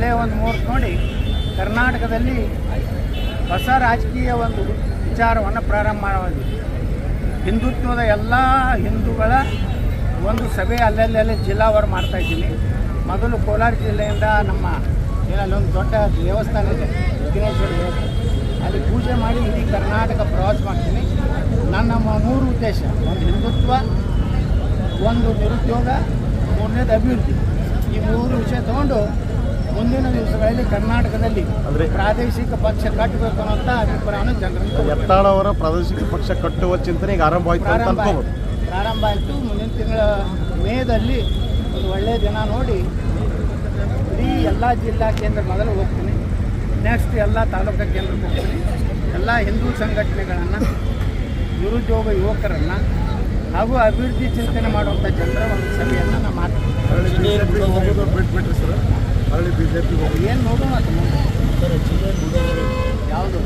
ಒಳ್ಳೆಯ ಒಂದು ಮುಹೂರ್ತ ನೋಡಿ ಕರ್ನಾಟಕದಲ್ಲಿ ಹೊಸ ರಾಜಕೀಯ ಒಂದು ವಿಚಾರವನ್ನು ಪ್ರಾರಂಭ ಮಾಡೋದು. ಹಿಂದುತ್ವದ ಎಲ್ಲ ಹಿಂದೂಗಳ ಒಂದು ಸಭೆ ಅಲ್ಲಲ್ಲಿ ಜಿಲ್ಲಾವಾರು ಮಾಡ್ತಾಯಿದ್ದೀನಿ. ಮೊದಲು ಕೋಲಾರ ಜಿಲ್ಲೆಯಿಂದ ನಮ್ಮ ಏನಲ್ಲೊಂದು ದೊಡ್ಡ ದೇವಸ್ಥಾನ ಇದೆ, ವಿಘ್ನೇಶ್ವರ ದೇವಸ್ಥಾನ, ಅಲ್ಲಿ ಪೂಜೆ ಮಾಡಿ ಇಡೀ ಕರ್ನಾಟಕ ಪ್ರವಾಸ ಮಾಡ್ತೀನಿ. ನನ್ನ ಮೂರು ಉದ್ದೇಶ: ಒಂದು ಹಿಂದುತ್ವ, ಒಂದು ನಿರುದ್ಯೋಗ, ಮೂರನೇದು ಅಭಿವೃದ್ಧಿ. ಈ ಮೂರು ವಿಷಯ ತಗೊಂಡು ಮುಂದಿನ ದಿವಸಗಳಲ್ಲಿ ಕರ್ನಾಟಕದಲ್ಲಿ ಪ್ರಾದೇಶಿಕ ಪಕ್ಷ ಕಟ್ಟಬೇಕು ಅನ್ನೋಂಥ ಅಭಿಪ್ರಾಯವನ್ನು ಜನರನ್ನು ಯತ್ನಾಳ್ ಅವರ ಪ್ರಾದೇಶಿಕ ಪಕ್ಷ ಕಟ್ಟುವ ಚಿಂತನೆ ಈಗ ಆರಂಭ ಆಯಿತು. ಮುಂದಿನ ತಿಂಗಳ ಮೇದಲ್ಲಿ ಒಂದು ಒಳ್ಳೆಯ ದಿನ ನೋಡಿ ಇಡೀ ಎಲ್ಲ ಜಿಲ್ಲಾ ಕೇಂದ್ರ ಮೊದಲು ಹೋಗ್ತೀನಿ. ನೆಕ್ಸ್ಟ್ ಎಲ್ಲ ತಾಲೂಕು ಕೇಂದ್ರಕ್ಕೆ ಹೋಗ್ತೀನಿ. ಎಲ್ಲ ಹಿಂದೂ ಸಂಘಟನೆಗಳನ್ನು, ನಿರುದ್ಯೋಗ ಯುವಕರನ್ನು ಹಾಗೂ ಅಭಿವೃದ್ಧಿ ಚಿಂತನೆ ಮಾಡುವಂಥ ಜನರ ಒಂದು ಸಭೆಯನ್ನು ನಾನು ಮಾಡ್ತೀನಿ. ಏನು ನೋಡೋಣ ಯಾವುದು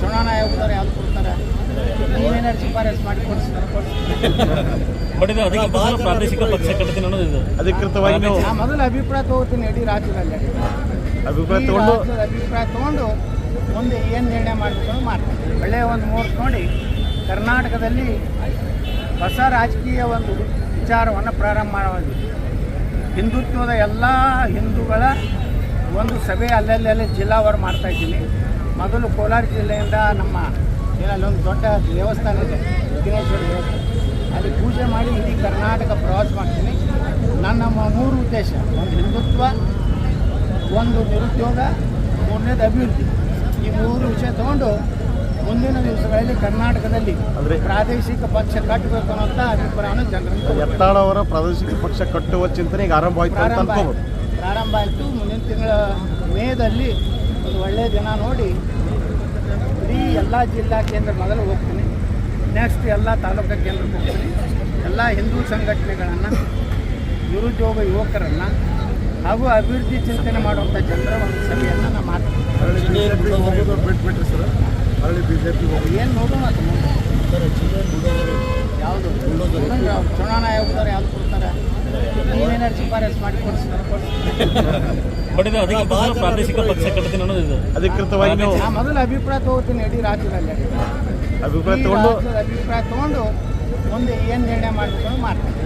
ಚುನಾವಣಾ ಆಯೋಗದವ್ರು ಯಾವ್ದು ಕೊಡ್ತಾರೆ, ನೀವೇನಾದ್ರು ಶಿಫಾರಸು ಮಾಡಿ ಪ್ರಾದೇಶಿಕ ಪಕ್ಷ ಅಧಿಕೃತವಾಗಿ ಮೊದಲು ಅಭಿಪ್ರಾಯ ತಗೋತೀನಿ. ಇಡೀ ರಾಜ್ಯದಲ್ಲಿ ಅಭಿಪ್ರಾಯ ತೊಗೊಂಡು ಮುಂದೆ ಏನು ನಿರ್ಣಯ ಮಾಡ್ಕೊಂಡು ಮಾಡ್ತೀನಿ. ಒಳ್ಳೆಯ ಒಂದು ಮುಹೂರ್ತ ನೋಡಿ ಕರ್ನಾಟಕದಲ್ಲಿ ಹೊಸ ರಾಜಕೀಯ ಒಂದು ವಿಚಾರವನ್ನು ಪ್ರಾರಂಭ ಮಾಡೋದು. ಹಿಂದುತ್ವದ ಎಲ್ಲ ಹಿಂದೂಗಳ ಒಂದು ಸಭೆ ಅಲ್ಲಲ್ಲಿ ಜಿಲ್ಲಾವಾರು ಮಾಡ್ತಾಯಿದ್ದೀನಿ. ಮೊದಲು ಕೋಲಾರ ಜಿಲ್ಲೆಯಿಂದ ನಮ್ಮ ಏನಲ್ಲೊಂದು ದೊಡ್ಡ ದೇವಸ್ಥಾನ ಇದೆ, ವಿಘ್ನೇಶ್ವರ ದೇವಸ್ಥಾನ, ಅಲ್ಲಿ ಪೂಜೆ ಮಾಡಿ ಇಡೀ ಕರ್ನಾಟಕ ಪ್ರವಾಸ ಮಾಡ್ತೀನಿ. ನನ್ನ ಮೂರು ಉದ್ದೇಶ: ಒಂದು ಹಿಂದುತ್ವ, ಒಂದು ನಿರುದ್ಯೋಗ, ಮೂರನೇದು ಅಭಿವೃದ್ಧಿ. ಈ ಮೂರು ವಿಷಯ ತಗೊಂಡು ಮುಂದಿನ ದಿವಸಗಳಲ್ಲಿ ಕರ್ನಾಟಕದಲ್ಲಿ ಪ್ರಾದೇಶಿಕ ಪಕ್ಷ ಕಟ್ಟಬೇಕು ಅನ್ನೋಂಥ ಅಭಿಪ್ರಾಯವನ್ನು ಜನರನ್ನು ಯತ್ನಾಳ್ ಅವರ ಪ್ರಾದೇಶಿಕ ಪಕ್ಷ ಕಟ್ಟುವ ಚಿಂತನೆ ಈಗ ಆರಂಭ ಆಯಿತು. ಮುಂದಿನ ತಿಂಗಳ ಮೇದಲ್ಲಿ ಒಂದು ಒಳ್ಳೆಯ ದಿನ ನೋಡಿ ಇಡೀ ಎಲ್ಲ ಜಿಲ್ಲಾ ಕೇಂದ್ರ ಮೊದಲು ಹೋಗ್ತೀನಿ. ನೆಕ್ಸ್ಟ್ ಎಲ್ಲ ತಾಲೂಕು ಕೇಂದ್ರಕ್ಕೆ ಹೋಗ್ತೀನಿ. ಎಲ್ಲ ಹಿಂದೂ ಸಂಘಟನೆಗಳನ್ನು, ನಿರುದ್ಯೋಗ ಯುವಕರನ್ನು ಹಾಗೂ ಅಭಿವೃದ್ಧಿ ಚಿಂತನೆ ಮಾಡುವಂಥ ಜನರ ಒಂದು ಸಭೆಯನ್ನು ನಾನು ಮಾಡ್ತೀನಿ. ಏನು ನೋಡೋಣ ಯಾವುದು ಚುನಾವಣಾ ಆಯೋಗದವ್ರು ಯಾವ್ದು ಕೊಡ್ತಾರೆ, ನೀವೇನಾದ್ರು ಶಿಫಾರಸು ಮಾಡಿ ಪ್ರಾದೇಶಿಕ ಪಕ್ಷ ಅಧಿಕೃತವಾಗಿ ಮೊದಲು ಅಭಿಪ್ರಾಯ ತಗೋತೀನಿ. ಇಡೀ ರಾಜ್ಯದಲ್ಲಿ ಅಭಿಪ್ರಾಯ ತಗೊಂಡು ಮುಂದೆ ಏನು ನಿರ್ಣಯ ಮಾಡ್ಕೊಂಡು ಮಾಡ್ತೀನಿ.